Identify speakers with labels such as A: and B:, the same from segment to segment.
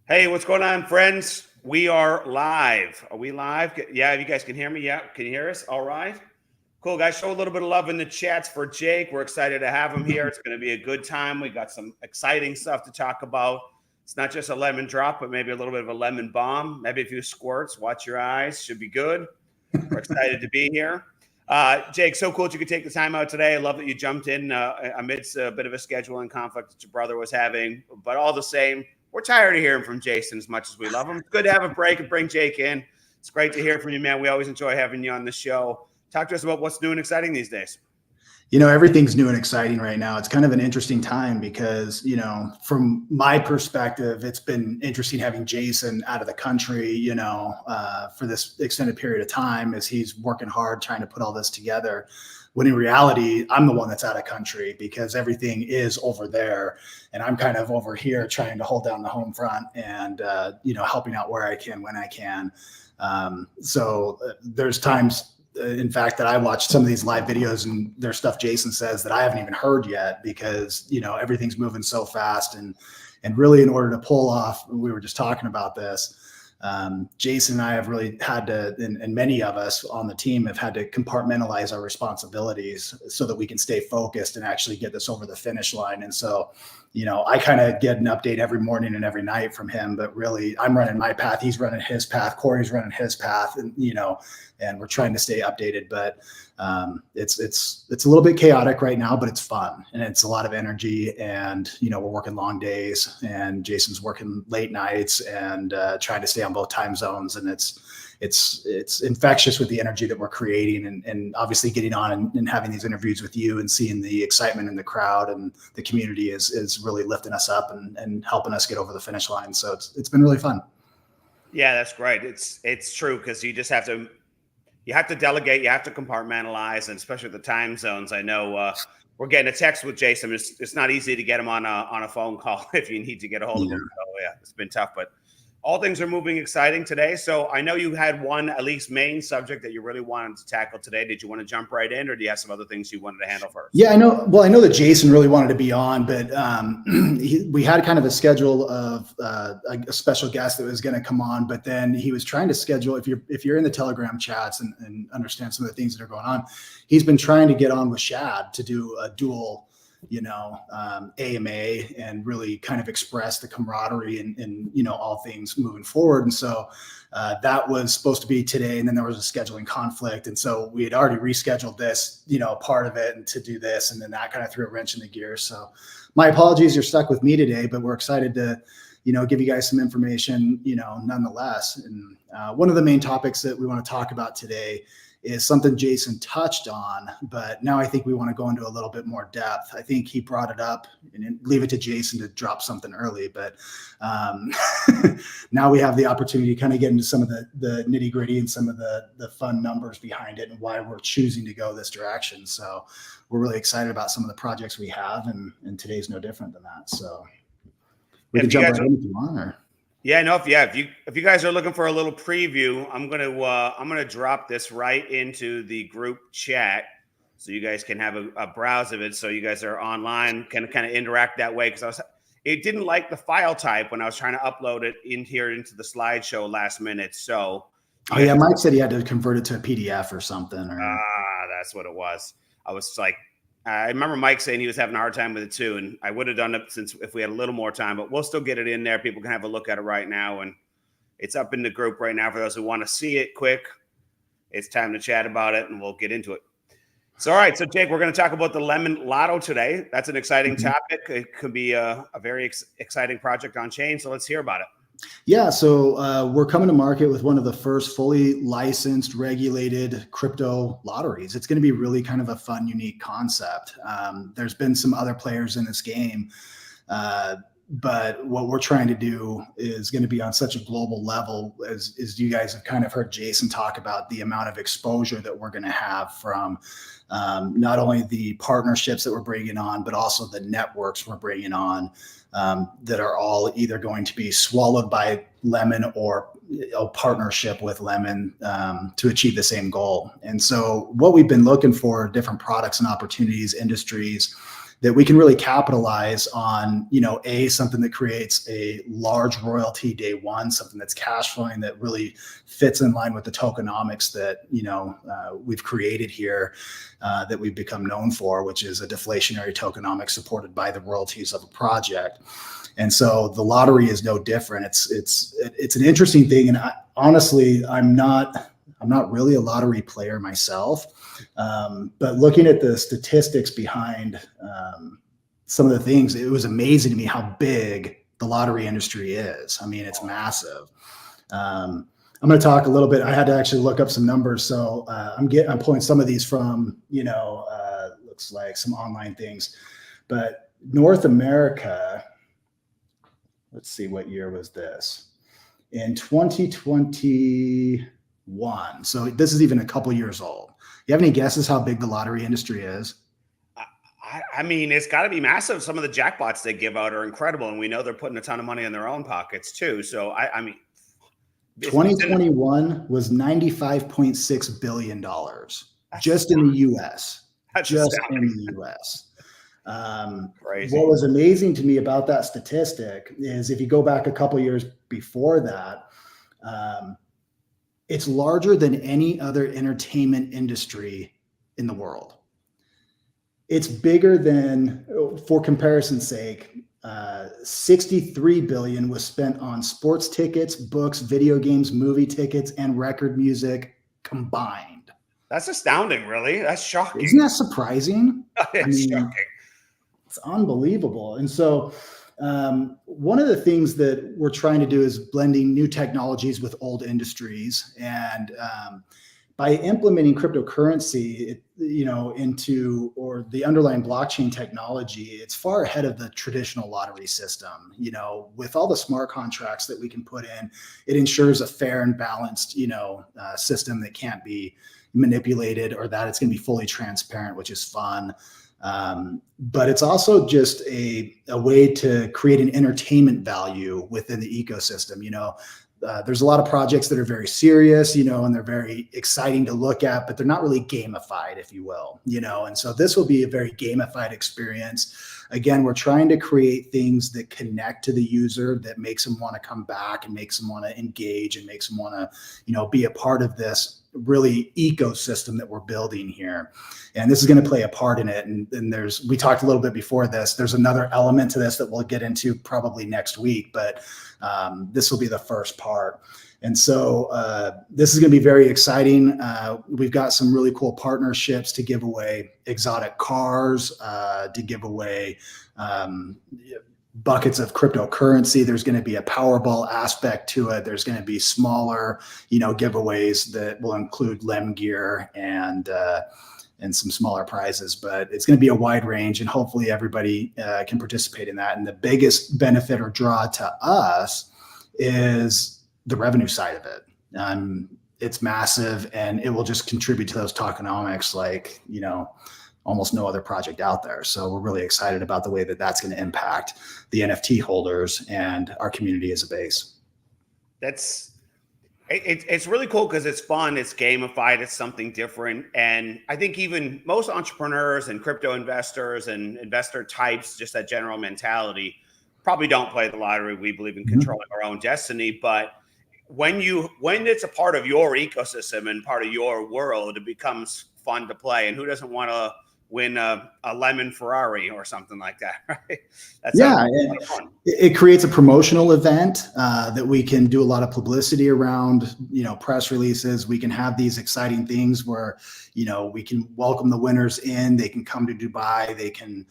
A: Hey, what's going on, friends? We are live. Are we live? Yeah, you guys can hear me? Yeah, can you hear us? All right. Cool, guys. Show a little bit of love in the chats for Jake. We're excited to have him here. It's going to be a good time. We got some exciting stuff to talk about. It's not just a lemon drop, but maybe a little bit of a lemon bomb. Maybe a few squirts. Watch your eyes. Should be good. We're excited to be here. Jake, so cool that you could take the time out today. I love that you jumped in amidst a bit of a scheduling conflict that your brother was having. But all the same, we're tired of hearing from Jason as much as we love him. It's good to have a break and bring Jake in. It's great to hear from you, man. We always enjoy having you on the show. Talk to us about what's new and exciting these days.
B: You know, everything's new and exciting right now. It's kind of an interesting time because, you know, from my perspective, it's been interesting having Jason out of the country, you know, for this extended period of time as he's working hard trying to put all this together. When in reality, I'm the one that's out of country because everything is over there. And I'm kind of over here trying to hold down the home front and, you know, helping out where I can, when I can. So there's times, in fact, that I watched some of these live videos and there's stuff Jason says that I haven't even heard yet because, you know, everything's moving so fast. And really, in order to pull off, we were just talking about this, Jason and I have really had to, and many of us on the team have had to compartmentalize our responsibilities so that we can stay focused and actually get this over the finish line. And so, you know, I kind of get an update every morning and every night from him, but really I'm running my path. He's running his path. Corey's running his path, and, you know, and we're trying to stay updated, but it's a little bit chaotic right now, but it's fun and it's a lot of energy. And, you know, we're working long days and Jason's working late nights and trying to stay on both time zones. And it's infectious with the energy that we're creating and obviously getting on and having these interviews with you and seeing the excitement in the crowd and the community is really lifting us up and helping us get over the finish line. So it's been really fun.
A: Yeah, that's great. It's true because you just have to delegate, you have to compartmentalize, and especially the time zones. I know we're getting a text with Jason. It's not easy to get him on a phone call if you need to get a hold of him. So yeah, it's been tough, but all things are moving exciting today. So I know you had one, at least main subject that you really wanted to tackle today. Did you want to jump right in, or do you have some other things you wanted to handle first?
B: Yeah, I know. Well, I know that Jason really wanted to be on, but we had kind of a schedule of a special guest that was going to come on, but then he was trying to schedule, if you're in the Telegram chats and understand some of the things that are going on, he's been trying to get on with Shad to do a dual, you know, AMA and really kind of express the camaraderie and, you know, all things moving forward. And so that was supposed to be today. And then there was a scheduling conflict. And so we had already rescheduled this, you know, part of it and to do this. And then that kind of threw a wrench in the gears. So my apologies, you're stuck with me today, but we're excited to, you know, give you guys some information, you know, nonetheless. And one of the main topics that we want to talk about today is something Jason touched on, but now I think we want to go into a little bit more depth. I think he brought it up and leave it to Jason to drop something early, but now we have the opportunity to kind of get into some of the nitty gritty and some of the fun numbers behind it and why we're choosing to go this direction. So we're really excited about some of the projects we have, and today's no different than that. So we can jump right in if you want, or.
A: Yeah, no, if you guys are looking for a little preview, I'm gonna drop this right into the group chat so you guys can have a browse of it. So you guys are online, can kind of interact that way, because it didn't like the file type when I was trying to upload it into the slideshow last minute. So
B: oh yeah, Mike said he had to convert it to a PDF or something.
A: That's what it was. I was like, I remember Mike saying he was having a hard time with it too, and I would have done it if we had a little more time, but we'll still get it in there. People can have a look at it right now, and it's up in the group right now for those who want to see it quick. It's time to chat about it, and we'll get into it. So, all right. So, Jake, we're going to talk about the Lemon Lotto today. That's an exciting topic. It could be a very exciting project on chain. So let's hear about it.
B: Yeah, so we're coming to market with one of the first fully licensed, regulated crypto lotteries. It's going to be really kind of a fun, unique concept. There's been some other players in this game, but what we're trying to do is going to be on such a global level, as you guys have kind of heard Jason talk about the amount of exposure that we're going to have from not only the partnerships that we're bringing on, but also the networks we're bringing on. That are all either going to be swallowed by Lemon or a partnership with Lemon to achieve the same goal. And so what we've been looking for, different products and opportunities, industries that we can really capitalize on, something that creates a large royalty day one, something that's cash flowing, that really fits in line with the tokenomics that, we've created here, that we've become known for, which is a deflationary tokenomics supported by the royalties of a project. And so the lottery is no different. It's an interesting thing. And honestly, I'm not really a lottery player myself. But looking at the statistics behind some of the things, it was amazing to me how big the lottery industry is. I mean, it's massive. I'm going to talk a little bit. I had to actually look up some numbers. So I'm pulling some of these from, looks like some online things, but North America, let's see, what year was this? In 2021. So this is even a couple years old. You have any guesses how big the lottery industry is?
A: I mean, it's got to be massive. Some of the jackpots they give out are incredible, and we know they're putting a ton of money in their own pockets too. So I mean,
B: 2021 was $95.6 billion just in the U.S. Just in the U.S.
A: Crazy.
B: What was amazing to me about that statistic is if you go back a couple years before that, it's larger than any other entertainment industry in the world. It's bigger than, for comparison's sake, 63 billion was spent on sports tickets, books, video games, movie tickets, and record music combined.
A: That's astounding, really. That's shocking.
B: Isn't that surprising?
A: It's shocking.
B: It's unbelievable. And so one of the things that we're trying to do is blending new technologies with old industries. And by implementing cryptocurrency, into, or the underlying blockchain technology, it's far ahead of the traditional lottery system. With all the smart contracts that we can put in, it ensures a fair and balanced, system that can't be manipulated, or that it's going to be fully transparent, which is fun. But it's also just a way to create an entertainment value within the ecosystem. There's a lot of projects that are very serious, and they're very exciting to look at, but they're not really gamified, if you will, and so this will be a very gamified experience. Again, we're trying to create things that connect to the user, that makes them want to come back and makes them want to engage and makes them want to, be a part of this really ecosystem that we're building here. And this is going to play a part in it. And we talked a little bit before this, there's another element to this that we'll get into probably next week, but this will be the first part. And so this is going to be very exciting. We've got some really cool partnerships to give away exotic cars, to give away buckets of cryptocurrency. There's going to be a Powerball aspect to it. There's going to be smaller, giveaways that will include LEM gear and some smaller prizes, but it's going to be a wide range, and hopefully everybody can participate in that. And the biggest benefit or draw to us is the revenue side of it. It's massive, and it will just contribute to those tokenomics like, almost no other project out there. So we're really excited about the way that that's going to impact the NFT holders and our community as a base.
A: It's really cool because it's fun, it's gamified, it's something different. And I think even most entrepreneurs and crypto investors and investor types, just that general mentality, probably don't play the lottery. We believe in controlling our own destiny. But when it's a part of your ecosystem and part of your world, it becomes fun to play. And who doesn't want to win a lemon Ferrari or something like that, right? It
B: creates a promotional event that we can do a lot of publicity around, press releases. We can have these exciting things where, we can welcome the winners in, they can come to Dubai, they can,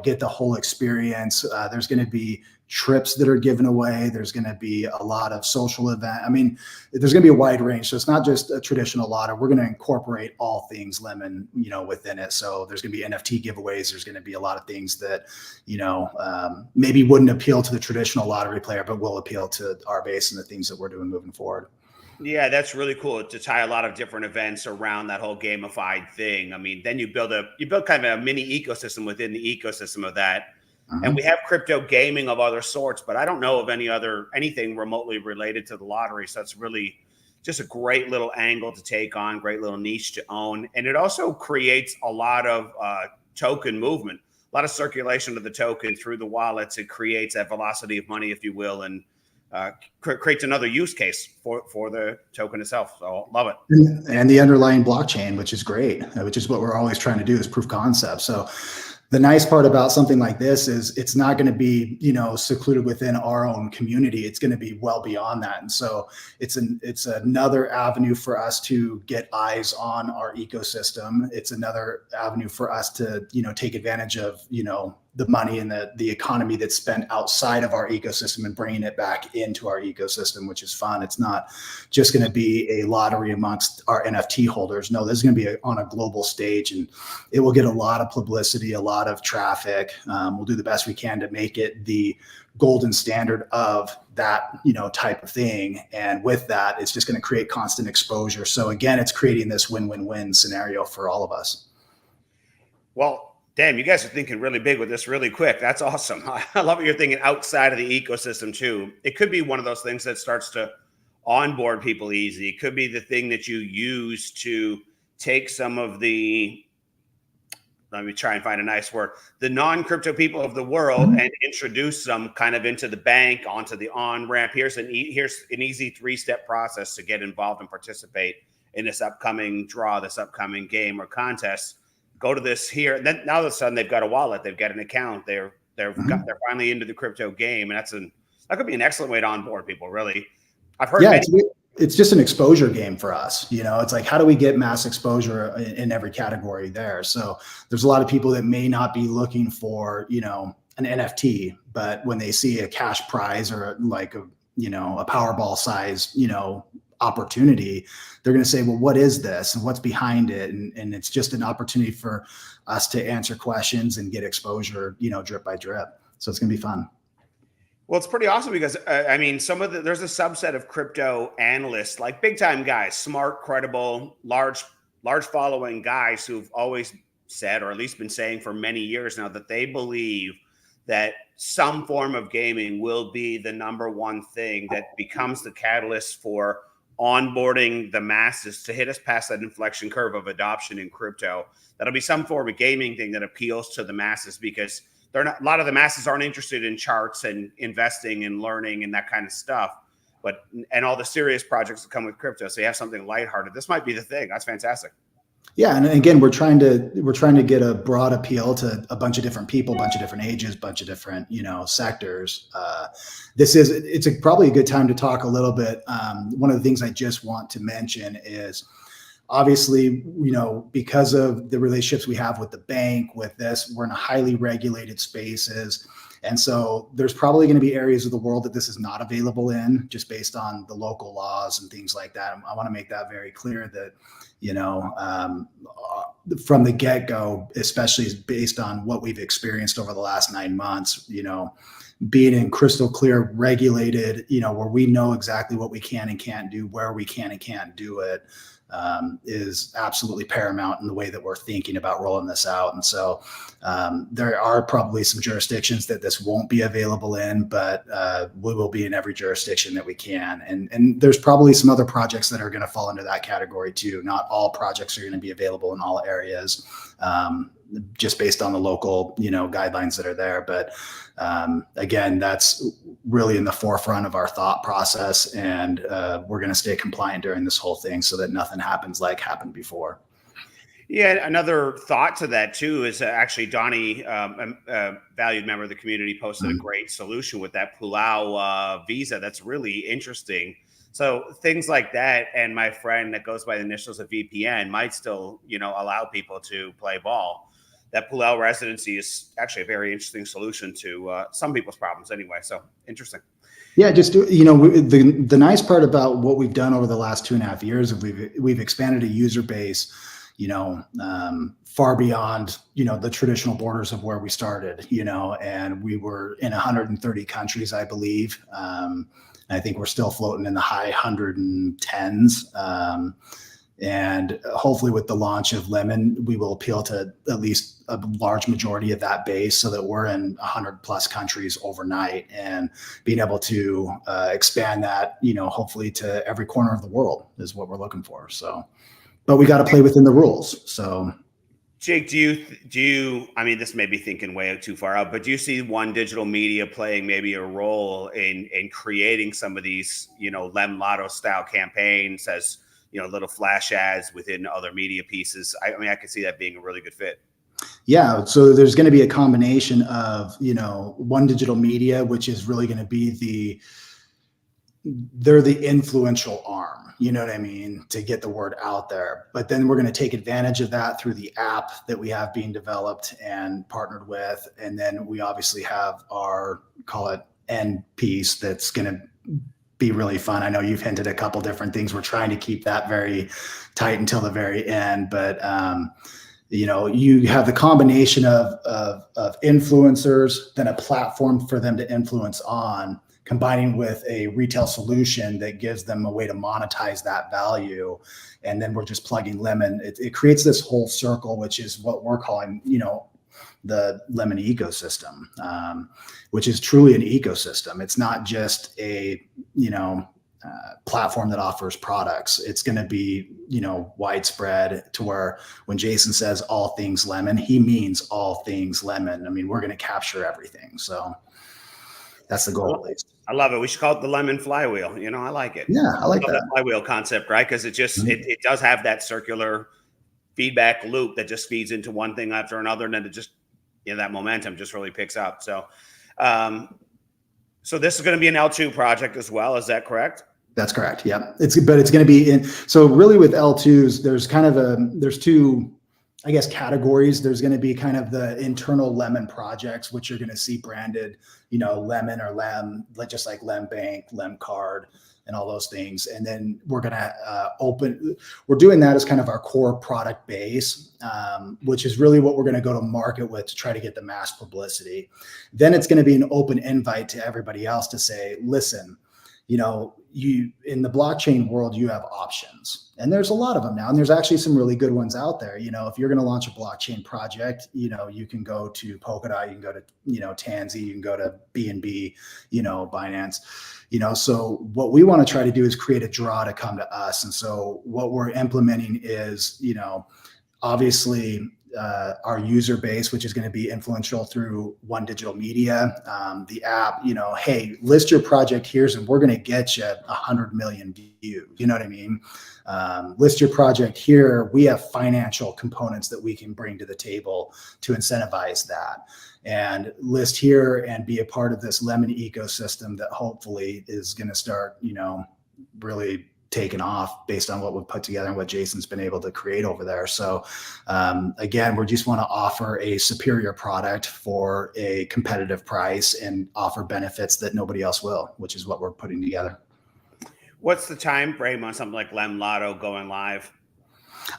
B: get the whole experience. There's going to be trips that are given away. There's going to be a lot of social event. I mean, there's going to be a wide range. So it's not just a traditional lotto. We're going to incorporate all things lemon, within it. So there's going to be NFT giveaways. There's going to be a lot of things that, maybe wouldn't appeal to the traditional lottery player, but will appeal to our base and the things that we're doing moving forward.
A: Yeah, that's really cool to tie a lot of different events around that whole gamified thing. I mean, then you build kind of a mini ecosystem within the ecosystem of that. And we have crypto gaming of other sorts, but I don't know of anything remotely related to the lottery. So it's really just a great little angle to take on, great little niche to own. And it also creates a lot of token movement. lot of circulation of the token through the wallets. It creates that velocity of money, if you will, and creates another use case for the token itself. So love it.
B: And the underlying blockchain, which is great, which is what we're always trying to do, is proof concept. So the nice part about something like this is it's not going to be, secluded within our own community. It's going to be well beyond that. And so it's another avenue for us to get eyes on our ecosystem. It's another avenue for us to, take advantage of, the money and the economy that's spent outside of our ecosystem and bringing it back into our ecosystem, which is fun. It's not just going to be a lottery amongst our NFT holders. No, this is going to be on a global stage, and it will get a lot of publicity, a lot of traffic. We'll do the best we can to make it the golden standard of that, type of thing. And with that, it's just going to create constant exposure. So again, it's creating this win-win-win scenario for all of us.
A: Well, damn, you guys are thinking really big with this really quick. That's awesome. I love what you're thinking outside of the ecosystem too. It could be one of those things that starts to onboard people easy. It could be the thing that you use to take some of the, let me try and find a nice word, the non-crypto people of the world and introduce them kind of into the bank, onto the on-ramp. Here's an easy 3-step process to get involved and participate in this upcoming draw, this upcoming game or contest. Go to this here. And then now all of a sudden they've got a wallet, they've got an account, they're finally into the crypto game. And that could be an excellent way to onboard people, really. I've heard
B: it's just an exposure game for us. It's like, how do we get mass exposure in every category there? So there's a lot of people that may not be looking for, an NFT, but when they see a cash prize or like a Powerball size, opportunity, they're going to say, well, what is this and what's behind it? And it's just an opportunity for us to answer questions and get exposure, drip by drip. So it's going to be fun.
A: Well, it's pretty awesome because there's a subset of crypto analysts, like big time guys, smart, credible, large following guys who've always said, or at least been saying for many years now, that they believe that some form of gaming will be the number one thing that becomes the catalyst for onboarding the masses to hit us past that inflection curve of adoption in crypto. That'll be some form of gaming thing that appeals to the masses, because a lot of the masses aren't interested in charts and investing and learning and that kind of stuff, and all the serious projects that come with crypto. So you have something lighthearted. This might be the thing. That's fantastic.
B: Yeah, and again, we're trying to get a broad appeal to a bunch of different people, a bunch of different ages, bunch of different sectors. It's probably a good time to talk a little bit. One of the things I just want to mention is, obviously, because of the relationships we have with the bank, with this, we're in a highly regulated spaces. And so there's probably going to be areas of the world that this is not available in, just based on the local laws and things like that. I want to make that very clear that, from the get-go, especially based on what we've experienced over the last 9 months, being in crystal clear, regulated, where we know exactly what we can and can't do, where we can and can't do it, is absolutely paramount in the way that we're thinking about rolling this out. And so there are probably some jurisdictions that this won't be available in, but we will be in every jurisdiction that we can. And there's probably some other projects that are going to fall into that category too. Not all projects are going to be available in all areas, just based on the local, guidelines that are there. But again, that's really in the forefront of our thought process, and we're going to stay compliant during this whole thing so that nothing happens like happened before.
A: Yeah, another thought to that too is actually Donnie, a valued member of the community, posted a great solution with that Palau visa. That's really interesting. So things like that, and my friend that goes by the initials of VPN might still, allow people to play ball. That Palau residency is actually a very interesting solution to some people's problems anyway. So interesting.
B: Yeah, just the nice part about what we've done over the last 2.5 years is we've expanded a user base, far beyond the traditional borders of where we started, and we were in 130 countries, I believe. I think we're still floating in the high 110s. And hopefully with the launch of Lemon, we will appeal to at least a large majority of that base, so that we're in 100+ countries overnight, and being able to expand that, hopefully to every corner of the world is what we're looking for. So, but we got to play within the rules. So
A: Jake, do you, I mean, this may be thinking way too far out, but do you see One Digital Media playing maybe a role in creating some of these, Lem Lotto style campaigns as, little flash ads within other media pieces? I mean, I could see that being a really good fit.
B: Yeah. So there's going to be a combination of, One Digital Media, which is really going to be they're the influential arm, you know what I mean, to get the word out there. But then we're going to take advantage of that through the app that we have being developed and partnered with. And then we obviously have our, call it, end piece that's going to be really fun. I know you've hinted a couple different things. We're trying to keep that very tight until the very end. But, you have the combination of influencers, then a platform for them to influence on, combining with a retail solution that gives them a way to monetize that value. And then we're just plugging Lemon. It creates this whole circle, which is what we're calling, the Lemon ecosystem, which is truly an ecosystem. It's not just a, platform that offers products. It's going to be, widespread to where when Jason says all things lemon, he means all things lemon. I mean, we're going to capture everything. So that's the goal, at least.
A: I love it. We should call it the lemon flywheel. I like it.
B: Yeah, I like that
A: flywheel concept, right? Because it does have that circular feedback loop that just feeds into one thing after another, and then it just, that momentum just really picks up. So, so this is going to be an L2 project as well. Is that correct?
B: That's correct. Yeah. But it's going to be in. So really with L2s, there's kind of there's two, I guess, categories. There's going to be kind of the internal Lemon projects, which you're going to see branded, Lemon or Lem, just like Lem Bank, Lem Card, and all those things. And then we're going to we're doing that as kind of our core product base, which is really what we're going to go to market with to try to get the mass publicity. Then it's going to be an open invite to everybody else to say, listen, you in the blockchain world, you have options, and there's a lot of them now. And there's actually some really good ones out there. If you're going to launch a blockchain project, you can go to Polkadot, you can go to, Tansy, you can go to BNB, Binance, so what we want to try to do is create a draw to come to us. And so what we're implementing is, obviously, our user base, which is going to be influential through One Digital Media, the app, hey, list your project here and we're going to get you 100 million views. You know what I mean? List your project here. We have financial components that we can bring to the table to incentivize that, and list here and be a part of this Lemon ecosystem that hopefully is going to start, really taken off based on what we've put together and what Jason's been able to create over there. So again, we just want to offer a superior product for a competitive price and offer benefits that nobody else will, which is what we're putting together.
A: What's the time frame on something like Lem Lotto going live?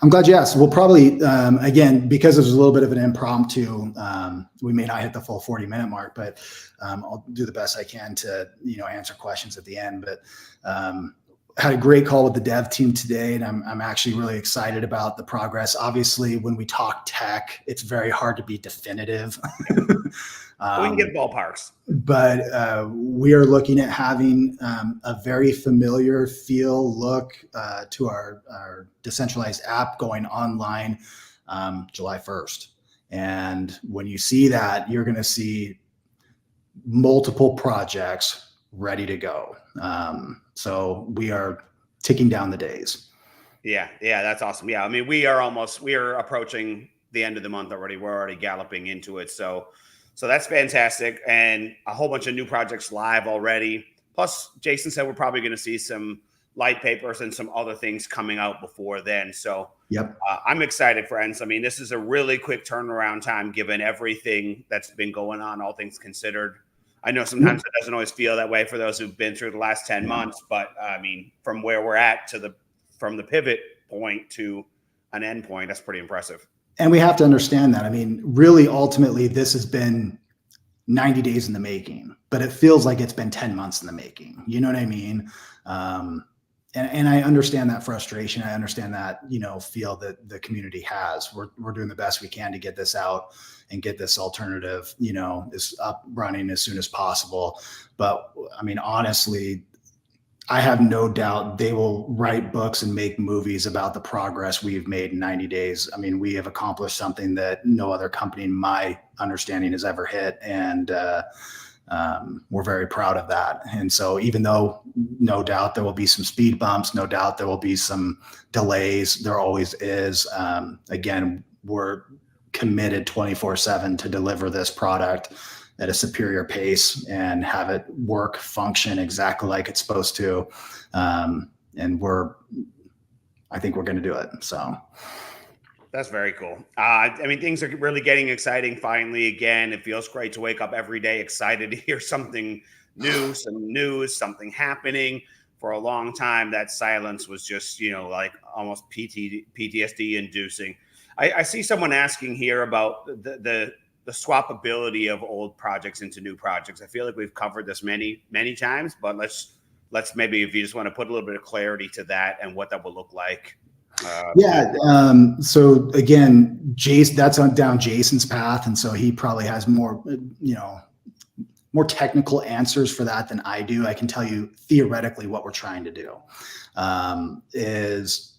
B: I'm glad you asked. We'll probably, again, because there's a little bit of an impromptu, we may not hit the full 40-minute mark, but I'll do the best I can to, answer questions at the end. But had a great call with the dev team today, and I'm actually really excited about the progress. Obviously, when we talk tech, it's very hard to be definitive.
A: We can get ballparks.
B: But we are looking at having a very familiar look to our decentralized app going online July 1st. And when you see that, you're going to see multiple projects ready to go. So we are ticking down the days.
A: Yeah, that's awesome. Yeah, I mean, we are approaching the end of the month already. We're already galloping into it. So that's fantastic. And a whole bunch of new projects live already. Plus, Jason said we're probably going to see some light papers and some other things coming out before then. So
B: yep.
A: I'm excited, friends. I mean, this is a really quick turnaround time given everything that's been going on, all things considered. I know sometimes it doesn't always feel that way for those who've been through the last 10 months, but I mean, from where we're at from the pivot point to an end point, that's pretty impressive.
B: And we have to understand that. I mean, really, ultimately, this has been 90 days in the making, but it feels like it's been 10 months in the making. You know what I mean? And I understand that frustration. I understand that, feel that the community has. We're doing the best we can to get this out and get this alternative, is up running as soon as possible. But I mean, honestly, I have no doubt they will write books and make movies about the progress we've made in 90 days. I mean, we have accomplished something that no other company, in my understanding, has ever hit. And we're very proud of that. And so even though no doubt there will be some speed bumps, no doubt there will be some delays, there always is. Again, we're committed 24/7 to deliver this product at a superior pace and have it work, function exactly like it's supposed to. And I think we're going to do it. So
A: that's very cool. I mean, things are really getting exciting finally again. It feels great to wake up every day excited to hear something new, some news, something happening. For a long time, that silence was just, like almost PTSD inducing. I see someone asking here about the swappability of old projects into new projects. I feel like we've covered this many times, but let's maybe, if you just want to put a little bit of clarity to that and what that will look like.
B: So again, that's down Jason's path, and so he probably has more more technical answers for that than I do. I can tell you theoretically what we're trying to do is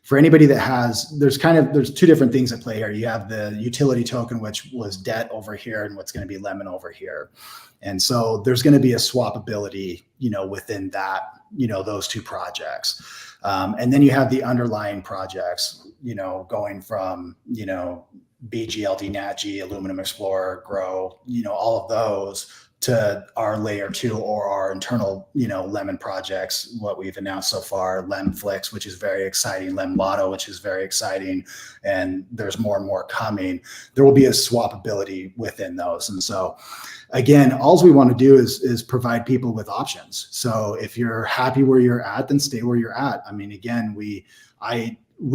B: for anybody that has, there's two different things at play here. You have the utility token, which was debt over here, and what's going to be lemon over here. And so there's going to be a swappability, within that, those two projects. And then you have the underlying projects, going from, BGLD, NatG, Aluminum Explorer, Grow, all of those to our layer 2 or our internal, lemon projects, what we've announced so far, Lemflix, which is very exciting, Lem Lotto, which is very exciting, and there's more and more coming. There will be a swappability within those. And so again, all we want to do is provide people with options. So if you're happy where you're at, then stay where you're at. I mean, again, we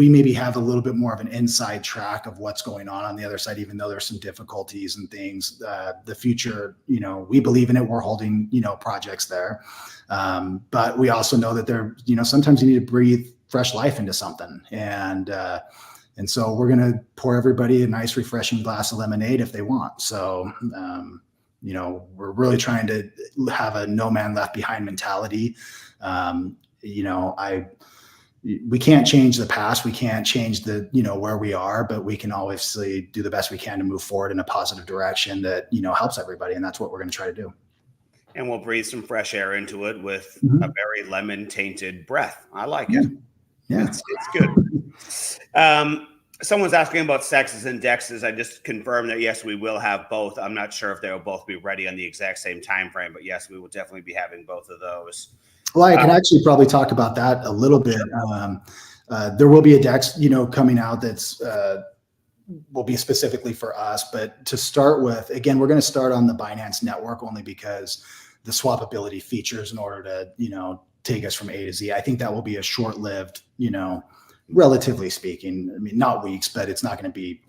B: maybe have a little bit more of an inside track of what's going on the other side, even though there's some difficulties and things. The future, we believe in it. We're holding, projects there. But we also know that there, sometimes you need to breathe fresh life into something. And so we're going to pour everybody a nice, refreshing glass of lemonade if they want. So, we're really trying to have a no man left behind mentality. We can't change the past. We can't change where we are, but we can obviously do the best we can to move forward in a positive direction that, helps everybody. And that's what we're going to try to do.
A: And we'll breathe some fresh air into it with a very lemon tainted breath. I like it.
B: Yeah.
A: It's good. Someone's asking about sexes and dexes. I just confirmed that, yes, we will have both. I'm not sure if they'll both be ready on the exact same time frame, but yes, we will definitely be having both of those.
B: Well, I can actually probably talk about that a little bit. There will be a dex, coming out that's will be specifically for us. But to start with, again, we're going to start on the Binance network only because the swappability features in order to, take us from A to Z. I think that will be a short-lived, relatively speaking. I mean, not weeks, but it's not going to be,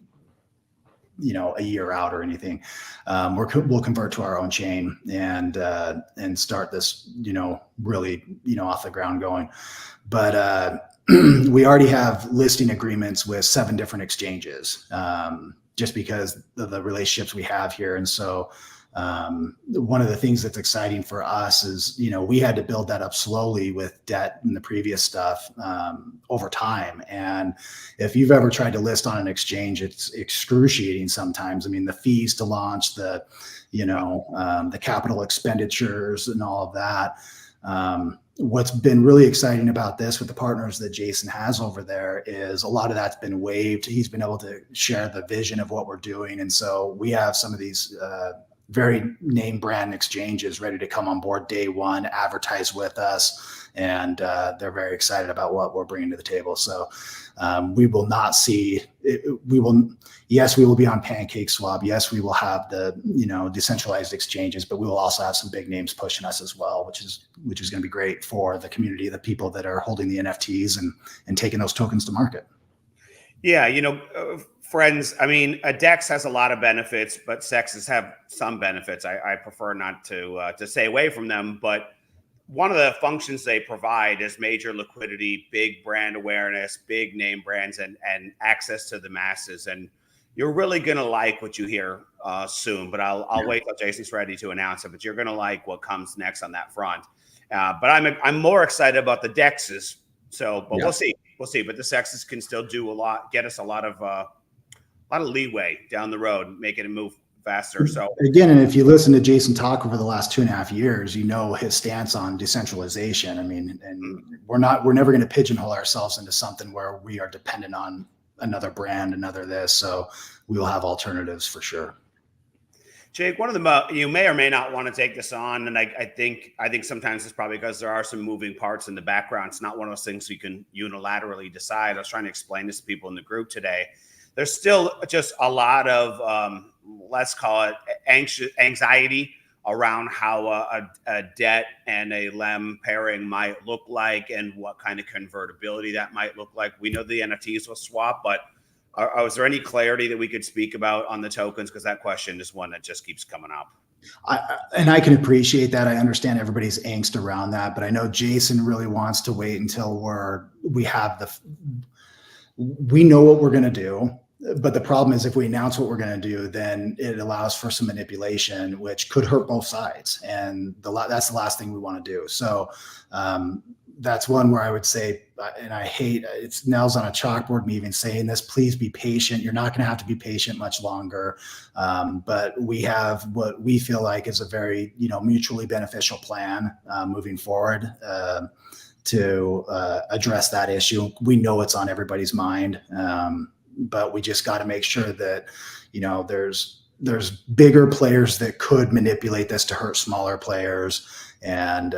B: a year out or anything. We'll convert to our own chain and start this, really, off the ground going. But we already have listing agreements with 7 different exchanges, just because of the relationships we have here. And so one of the things that's exciting for us is, we had to build that up slowly with debt and the previous stuff over time. And if you've ever tried to list on an exchange, it's excruciating sometimes. I mean, the fees to launch, the capital expenditures and all of that. What's been really exciting about this with the partners that Jason has over there is a lot of that's been waived. He's been able to share the vision of what we're doing. And so we have some of these very name brand exchanges ready to come on board day one, advertise with us, and they're very excited about what we're bringing to the table. So we will not see yes, we will be on PancakeSwap. Yes, we will have the decentralized exchanges, but we will also have some big names pushing us as well, which is going to be great for the community, the people that are holding the NFTs and taking those tokens to market.
A: Yeah, friends, I mean, a DEX has a lot of benefits, but sexes have some benefits. I prefer not to stay away from them, but one of the functions they provide is major liquidity, big brand awareness, big name brands, and access to the masses. And you're really going to like what you hear soon, but I'll wait till Jason's ready to announce it, but you're going to like what comes next on that front. But I'm more excited about the dexes. So, but
B: Yeah.
A: we'll see. We'll see. But the sexes can still do a lot, get us a lot of leeway down the road, making it move faster. So
B: again, and if you listen to Jason talk over the last 2.5 years, you know his stance on decentralization. I mean, and we're never going to pigeonhole ourselves into something where we are dependent on another brand, another this. So we will have alternatives for sure.
A: Jake, one of the you may or may not want to take this on, and I think sometimes it's probably because there are some moving parts in the background. It's not one of those things you can unilaterally decide. I was trying to explain this to people in the group today. There's still just a lot of let's call it anxiety around how a debt and a LEM pairing might look like, and what kind of convertibility that might look like. We know the NFTs will swap, but is there any clarity that we could speak about on the tokens? Because that question is one that just keeps coming up.
B: And I can appreciate that. I understand everybody's angst around that, but I know Jason really wants to wait until we know what we're going to do. But the problem is if we announce what we're going to do, then it allows for some manipulation, which could hurt both sides. And that's the last thing we want to do. So that's one where I would say, and I hate, it's nails on a chalkboard, me even saying this, please be patient. You're not going to have to be patient much longer. But we have what we feel like is a very, mutually beneficial plan moving forward to address that issue. We know it's on everybody's mind. But we just got to make sure that, there's bigger players that could manipulate this to hurt smaller players. And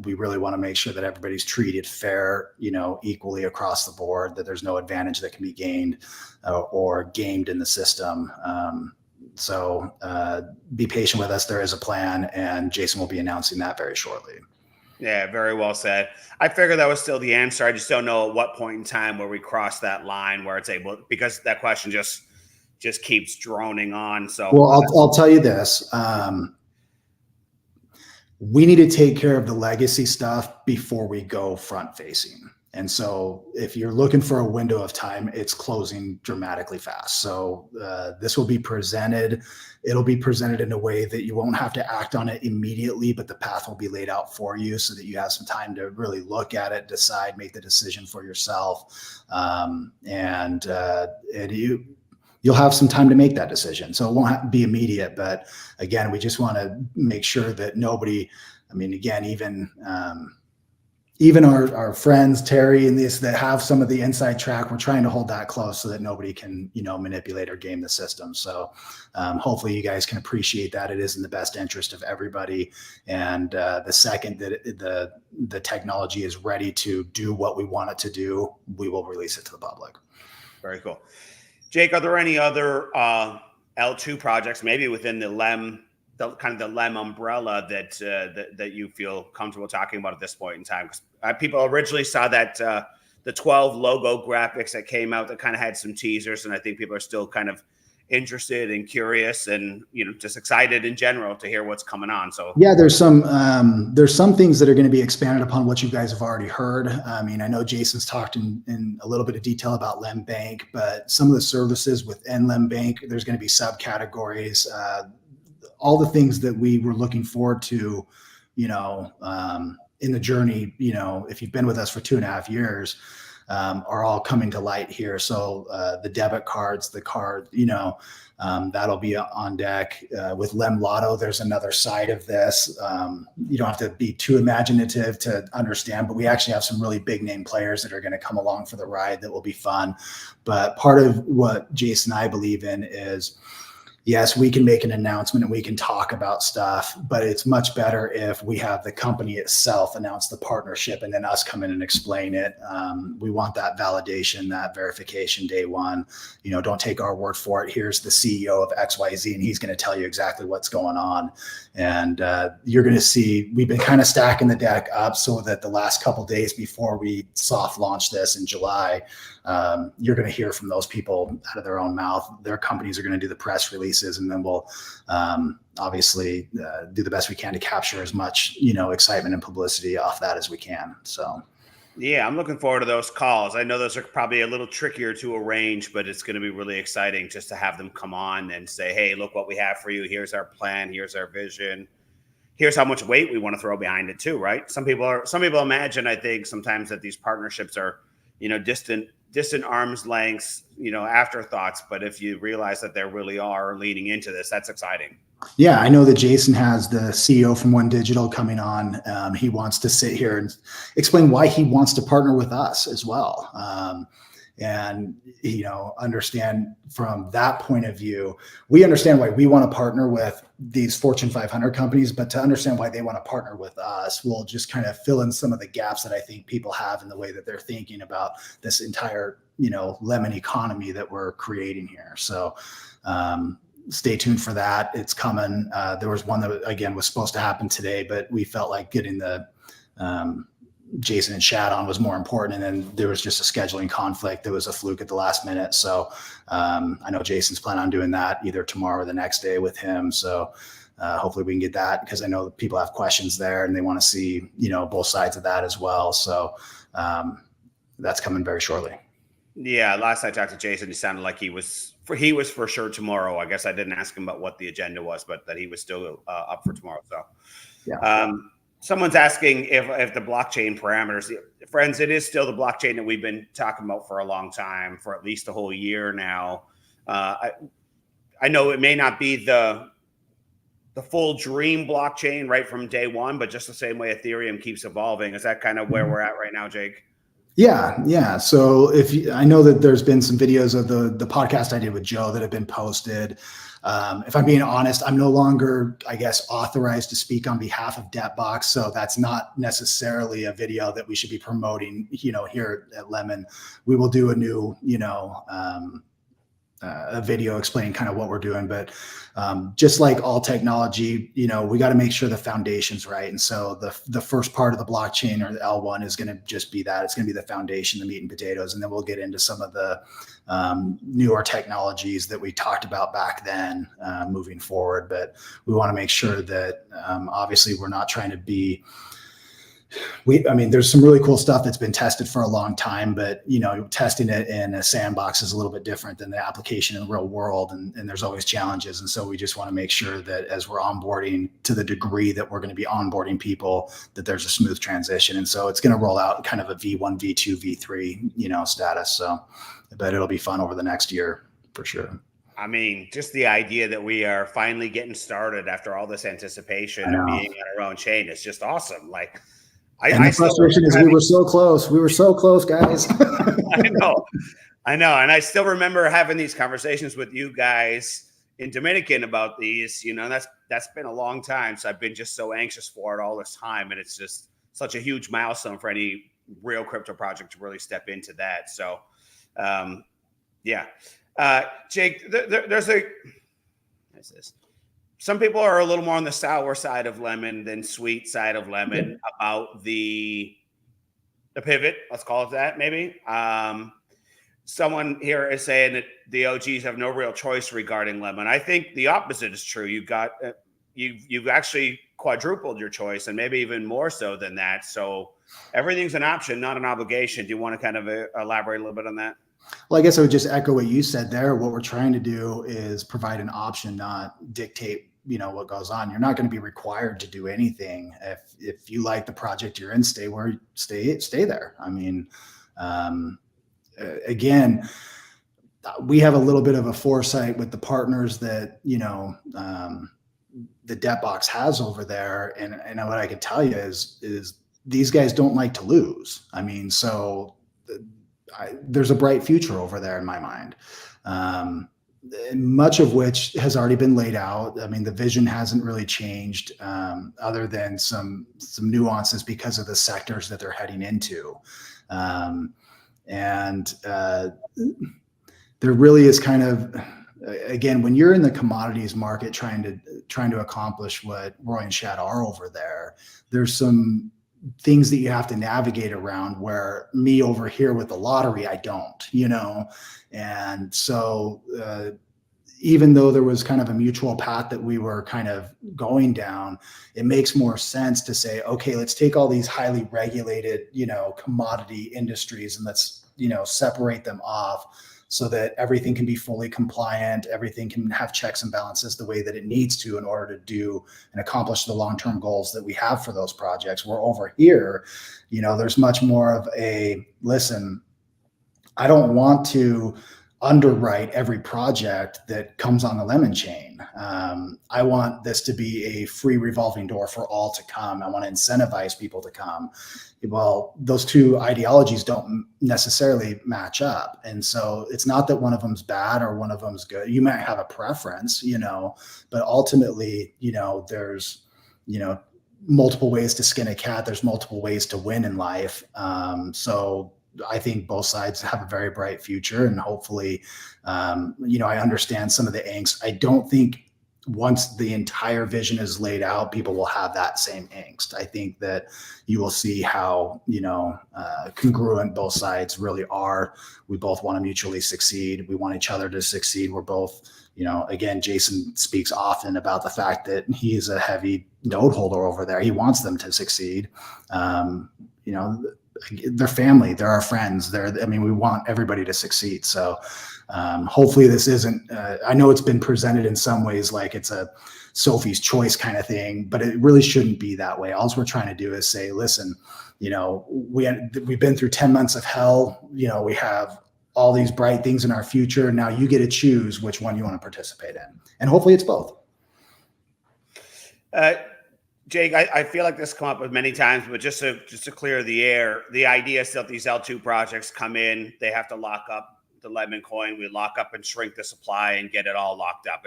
B: we really want to make sure that everybody's treated fair, equally across the board, that there's no advantage that can be gained or gamed in the system. So be patient with us. There is a plan, and Jason will be announcing that very shortly.
A: Yeah, very well said. I figured that was still the answer. I just don't know at what point in time where we cross that line where it's able, because that question just keeps droning on. So,
B: well, I'll tell you this. We need to take care of the legacy stuff before we go front facing. And so if you're looking for a window of time, it's closing dramatically fast. So this will be presented. It'll be presented in a way that you won't have to act on it immediately, but the path will be laid out for you so that you have some time to really look at it, decide, make the decision for yourself. You'll have some time to make that decision. So it won't be immediate, but again, we just want to make sure that nobody, even our friends, Terry and this, that have some of the inside track, we're trying to hold that close so that nobody can, manipulate or game the system. So hopefully you guys can appreciate that. It is in the best interest of everybody. And the second that the technology is ready to do what we want it to do, we will release it to the public.
A: Very cool. Jake, are there any other L2 projects, maybe within the LEM, the LEM umbrella that you feel comfortable talking about at this point in time? Because people originally saw that the 12 logo graphics that came out that kind of had some teasers, and I think people are still kind of interested and curious and just excited in general to hear what's coming on. So
B: yeah, there's some things that are going to be expanded upon what you guys have already heard. I know Jason's talked in a little bit of detail about LEM Bank, but some of the services within LEM Bank, there's going to be subcategories. All the things that we were looking forward to, in the journey, if you've been with us for 2.5 years, are all coming to light here. So the debit cards, the card, that'll be on deck. With LEM Lotto, there's another side of this. You don't have to be too imaginative to understand, but we actually have some really big name players that are going to come along for the ride that will be fun. But part of what Jason and I believe in is, yes, we can make an announcement and we can talk about stuff, but it's much better if we have the company itself announce the partnership and then us come in and explain it. We want that validation, that verification day one. Don't take our word for it. Here's the CEO of XYZ and he's going to tell you exactly what's going on. And you're going to see, we've been kind of stacking the deck up so that the last couple of days before we soft launch this in July, you're going to hear from those people out of their own mouth. Their companies are going to do the press releases, and then we'll obviously do the best we can to capture as much excitement and publicity off that as we can. So
A: yeah, I'm looking forward to those calls. I know those are probably a little trickier to arrange, but it's going to be really exciting just to have them come on and say, hey, look what we have for you. Here's our plan. Here's our vision. here's how much weight we want to throw behind it too, right? Some people imagine, I think sometimes, that these partnerships are, distant arm's lengths, afterthoughts. But if you realize that they really are leaning into this, that's exciting.
B: Yeah, I know that Jason has the CEO from One Digital coming on. He wants to sit here and explain why he wants to partner with us as well. And, understand from that point of view, we understand why we want to partner with these Fortune 500 companies, but to understand why they want to partner with us, we'll just kind of fill in some of the gaps that I think people have in the way that they're thinking about this entire, lemon economy that we're creating here. So, stay tuned for that. It's coming. There was one that, again, was supposed to happen today, but we felt like getting the Jason and Shad on was more important. And then there was just a scheduling conflict. There was a fluke at the last minute. So I know Jason's planning on doing that either tomorrow or the next day with him. So hopefully we can get that, because I know that people have questions there and they want to see, both sides of that as well. So that's coming very shortly.
A: Yeah, last I talked to Jason, he sounded like he was for sure tomorrow. I guess I didn't ask him about what the agenda was, but that he was still up for tomorrow. So, yeah. Someone's asking if the blockchain parameters, friends, it is still the blockchain that we've been talking about for a long time, for at least a whole year now. I know it may not be the full dream blockchain right from day one, but just the same way Ethereum keeps evolving. Is that kind of where we're at right now, Jake?
B: Yeah. So I know that there's been some videos of the podcast I did with Joe that have been posted. If I'm being honest, I'm no longer, I guess, authorized to speak on behalf of DebtBox. So that's not necessarily a video that we should be promoting, here at Lemon. We will do a new, a video explaining kind of what we're doing, but just like all technology, we got to make sure the foundation's right. And so the first part of the blockchain, or the L1, is going to just be that. It's going to be the foundation, the meat and potatoes, and then we'll get into some of the newer technologies that we talked about back then moving forward. But we want to make sure that obviously we're not trying to be there's some really cool stuff that's been tested for a long time, but testing it in a sandbox is a little bit different than the application in the real world, and there's always challenges. And so we just want to make sure that as we're onboarding, to the degree that we're going to be onboarding people, that there's a smooth transition. And so it's going to roll out kind of a V1, V2, V3, status. So, but it'll be fun over the next year for sure.
A: I mean, just the idea that we are finally getting started after all this anticipation of being on our own chain is just awesome. Like,
B: and the frustration is we were so close. We were so close, guys.
A: I know. And I still remember having these conversations with you guys in Dominican about these, that's been a long time. So I've been just so anxious for it all this time. And it's just such a huge milestone for any real crypto project to really step into that. So, yeah. Jake, there's some people are a little more on the sour side of lemon than sweet side of lemon about the pivot. Let's call it that, maybe. Someone here is saying that the OGs have no real choice regarding lemon. I think the opposite is true. You've actually quadrupled your choice, and maybe even more so than that. So everything's an option, not an obligation. Do you want to kind of elaborate a little bit on that?
B: Well, I guess I would just echo what you said there. What we're trying to do is provide an option, not dictate, what goes on. You're not going to be required to do anything. If you like the project you're in, stay there. I mean, again, we have a little bit of a foresight with the partners that, the DebtBox has over there. And what I can tell you is these guys don't like to lose. I mean, so there's a bright future over there in my mind. Much of which has already been laid out. I mean, the vision hasn't really changed other than some nuances because of the sectors that they're heading into. And there really is kind of, again, when you're in the commodities market trying to accomplish what Roy and Shad are over there, there's some things that you have to navigate around where me over here with the lottery, I don't, and so even though there was kind of a mutual path that we were kind of going down, it makes more sense to say, okay, let's take all these highly regulated, commodity industries and let's, separate them off so that everything can be fully compliant, everything can have checks and balances the way that it needs to in order to do and accomplish the long-term goals that we have for those projects. Where over here, there's much more of a, listen, I don't want to underwrite every project that comes on the lemon chain. I want this to be a free revolving door for all to come. I want to incentivize people to come. Well, those two ideologies don't necessarily match up. And so it's not that one of them's bad or one of them's good. You might have a preference, but ultimately, there's, multiple ways to skin a cat. There's multiple ways to win in life. So I think both sides have a very bright future, and hopefully, I understand some of the angst. I don't think once the entire vision is laid out, people will have that same angst. I think that you will see how, congruent both sides really are. We both want to mutually succeed. We want each other to succeed. We're both, again, Jason speaks often about the fact that he's a heavy note holder over there. He wants them to succeed. They're family, they're our friends. We want everybody to succeed. So hopefully this isn't, I know it's been presented in some ways like it's a Sophie's choice kind of thing, but it really shouldn't be that way. All we're trying to do is say, listen, we've been through 10 months of hell. We have all these bright things in our future. Now you get to choose which one you want to participate in. And hopefully it's both.
A: Jake, I feel like this come up with many times, but just to clear the air, the idea is that these L2 projects come in, they have to lock up the lemon coin. We lock up and shrink the supply and get it all locked up.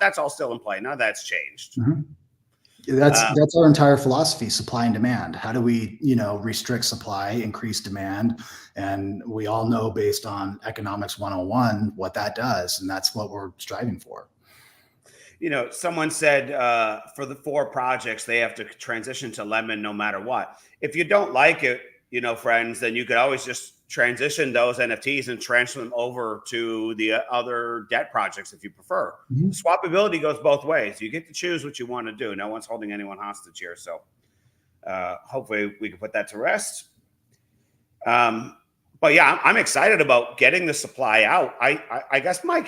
A: That's all still in play. None of that's changed.
B: Mm-hmm. That's our entire philosophy: supply and demand. How do we, restrict supply, increase demand? And we all know, based on economics 101, what that does, and that's what we're striving for.
A: Someone said for the 4 projects, they have to transition to lemon no matter what. If you don't like it, friends, then you could always just transition those NFTs and transfer them over to the other debt projects if you prefer. Mm-hmm. Swappability goes both ways. You get to choose what you want to do. No one's holding anyone hostage here. So hopefully we can put that to rest. But yeah, I'm excited about getting the supply out. I guess my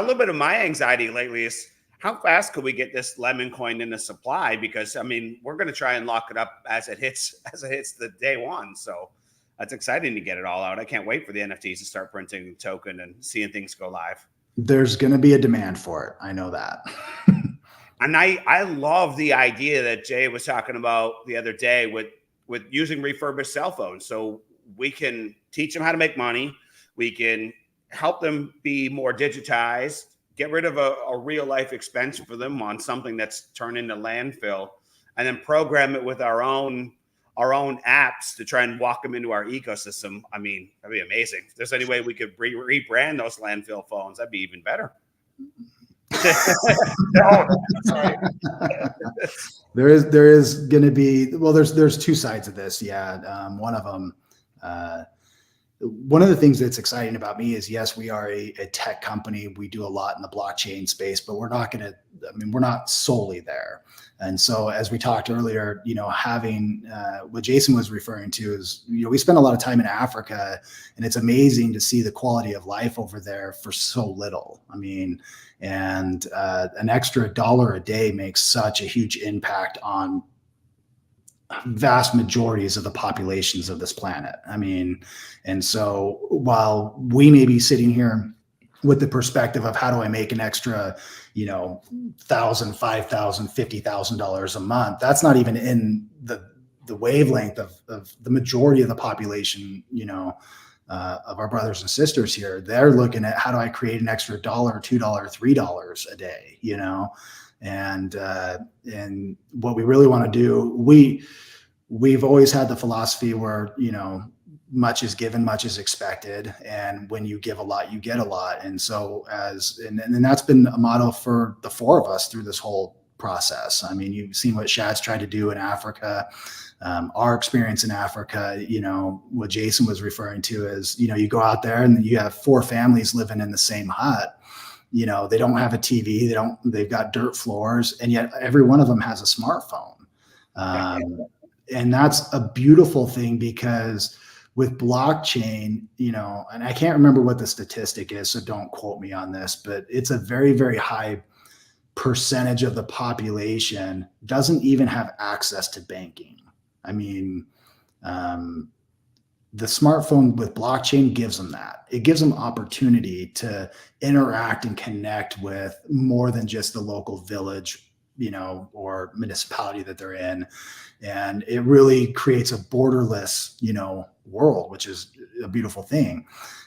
A: little bit of my anxiety lately is, how fast could we get this lemon coin into supply? Because we're going to try and lock it up as it hits the day one. So that's exciting to get it all out. I can't wait for the NFTs to start printing the token and seeing things go live.
B: There's going to be a demand for it. I know that.
A: And I love the idea that Jay was talking about the other day with using refurbished cell phones. So we can teach them how to make money. We can help them be more digitized, get rid of a real life expense for them on something that's turned into landfill, and then program it with our own apps to try and walk them into our ecosystem. That'd be amazing. If there's any way we could rebrand those landfill phones, that'd be even better. No, sorry.
B: There is going to be, there's 2 sides of this. Yeah. One of them, one of the things that's exciting about me is, yes, we are a tech company. We do a lot in the blockchain space, but we're not solely there. And so, as we talked earlier, having what Jason was referring to is, we spend a lot of time in Africa, and it's amazing to see the quality of life over there for so little. And an extra $1 a day makes such a huge impact on vast majorities of the populations of this planet. And so while we may be sitting here with the perspective of how do I make an extra, $1,000, $5,000, $50,000 a month, that's not even in the wavelength of the majority of the population, of our brothers and sisters here. They're looking at, how do I create an extra $1, $2, $3 a day, and what we really want to do, we've always had the philosophy where, much is given, much is expected. And when you give a lot, you get a lot. And so and that's been a motto for the 4 of us through this whole process. You've seen what Shad's tried to do in Africa. Our experience in Africa, what Jason was referring to is, you go out there and you have 4 families living in the same hut. They don't have a TV. They've got dirt floors, and yet every one of them has a smartphone. And that's a beautiful thing, because with blockchain, you know, and I can't remember what the statistic is, so don't quote me on this, but it's a very, very high percentage of the population doesn't even have access to banking. I mean, the smartphone with blockchain gives them that. It gives them opportunity to interact and connect with more than just the local village, you know, or municipality that they're in. And it really creates a borderless, you know, world, which is a beautiful thing.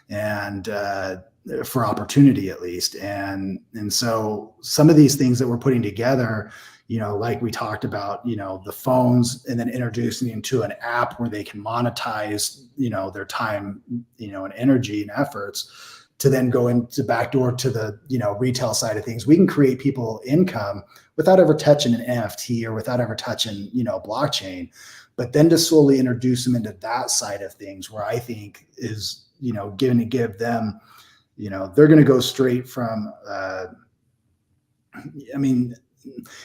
B: And for opportunity, at least. And so some of these things that we're putting together, you know, like we talked about, you know, the phones, and then introducing them to an app where they can monetize, you know, their time, you know, and energy and efforts to then go into backdoor to the, you know, retail side of things. We can create people income without ever touching an NFT or without ever touching, you know, blockchain, but then to slowly introduce them into that side of things where I think is, you know, going to give them, you know, they're going to go straight from, I mean,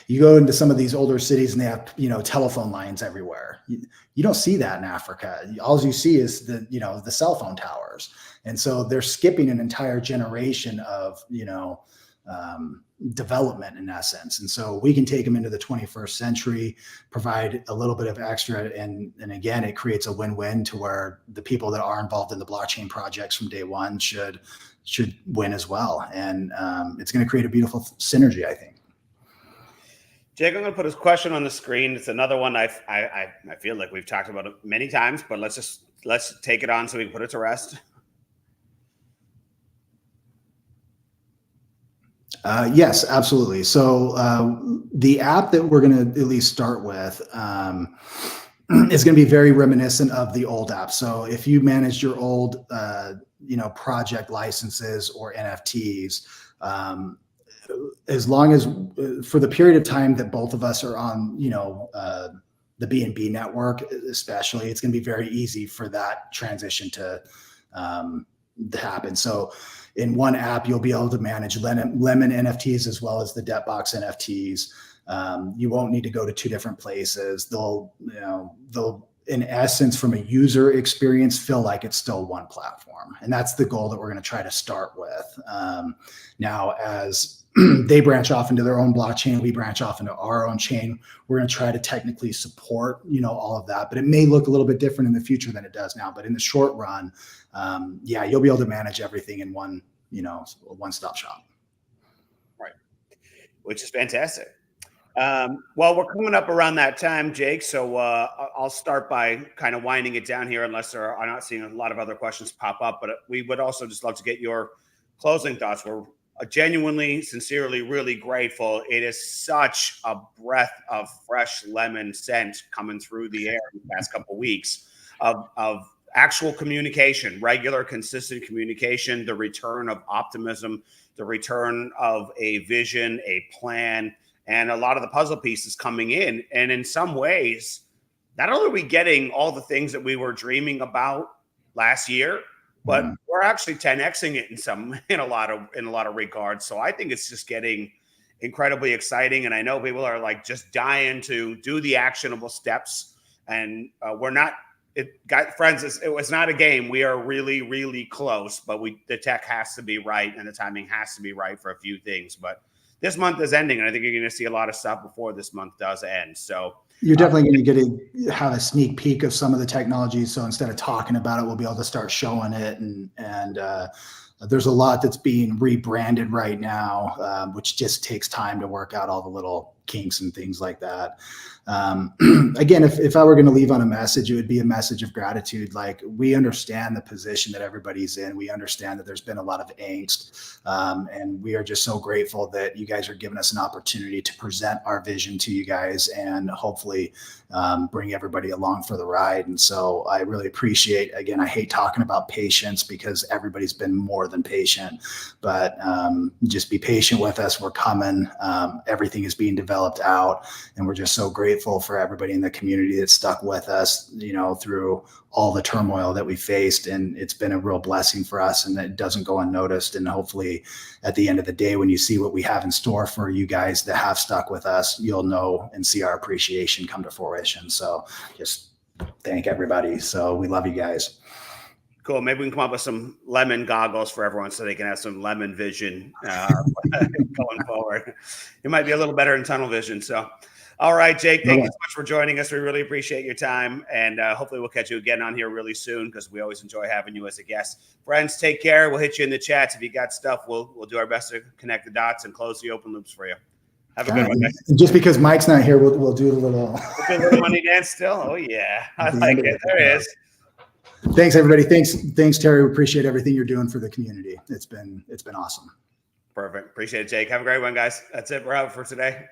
B: you go into some of these older cities and they have, you know, telephone lines everywhere. You don't see that in Africa. All you see is the, you know, the cell phone towers. And so they're skipping an entire generation of, you know, development in essence. And so we can take them into the 21st century, provide a little bit of extra. And again, it creates a win-win to where the people that are involved in the blockchain projects from day one should win as well. And it's going to create a beautiful synergy, I think.
A: Jake, I'm going to put his question on the screen. It's another one I feel like we've talked about it many times, but let's take it on so we can put it to rest.
B: Yes, absolutely. So the app that we're going to at least start with is going to be very reminiscent of the old app. So if you managed your old, you know, project licenses or NFTs, as long as for the period of time that both of us are on, you know, the B&B network, especially, it's going to be very easy for that transition to happen. So in one app, you'll be able to manage Lemon NFTs as well as the Debtbox NFTs. You won't need to go to two different places. They'll in essence, from a user experience, feel like it's still one platform. And that's the goal that we're going to try to start with. Now, as they branch off into their own blockchain, we branch off into our own chain, we're going to try to technically support, you know, all of that, but it may look a little bit different in the future than it does now. But in the short run, yeah, you'll be able to manage everything in one, you know, one-stop shop.
A: Right. Which is fantastic. Well, we're coming up around that time, Jake. So I'll start by kind of winding it down here, unless I'm not seeing a lot of other questions pop up, but we would also just love to get your closing thoughts. We're genuinely, sincerely, really grateful. It is such a breath of fresh lemon scent coming through the air in the past couple of weeks of actual communication, regular, consistent communication, the return of optimism, the return of a vision, a plan, and a lot of the puzzle pieces coming in. And in some ways, not only are we getting all the things that we were dreaming about last year, but we're actually 10xing it in a lot of regards. So I think it's just getting incredibly exciting. And I know people are like just dying to do the actionable steps. And we're not, friends, it was not a game. We are really, really close, but the tech has to be right and the timing has to be right for a few things. But this month is ending, and I think you're going to see a lot of stuff before this month does end. So
B: you're definitely going to have a sneak peek of some of the technologies. So instead of talking about it, we'll be able to start showing it. And there's a lot that's being rebranded right now, which just takes time to work out all the little kinks and things like that. Again, if I were going to leave on a message, it would be a message of gratitude. Like, we understand the position that everybody's in. We understand that there's been a lot of angst. And we are just so grateful that you guys are giving us an opportunity to present our vision to you guys and hopefully bring everybody along for the ride. And so I really appreciate, again, I hate talking about patience because everybody's been more than patient, but just be patient with us. We're coming. Everything is being developed out, and we're just so grateful for everybody in the community that stuck with us, you know, through all the turmoil that we faced. And it's been a real blessing for us, and it doesn't go unnoticed. And hopefully at the end of the day, when you see what we have in store for you guys that have stuck with us, you'll know and see our appreciation come to fruition. So just thank everybody. So we love you guys.
A: Cool. Maybe we can come up with some lemon goggles for everyone so they can have some lemon vision going forward. It might be a little better than tunnel vision. So, all right, Jake, thank you so much for joining us. We really appreciate your time. And hopefully we'll catch you again on here really soon because we always enjoy having you as a guest. Friends, take care. We'll hit you in the chats. If you got stuff, we'll do our best to connect the dots and close the open loops for you. Have a good one, guys.
B: Just because Mike's not here, we'll do a little
A: money dance still. Oh, yeah. I like it. There it is.
B: Thanks, everybody. Thanks, Terry. We appreciate everything you're doing for the community. It's been awesome.
A: Perfect. Appreciate it, Jake. Have a great one, guys. That's it. We're out for today.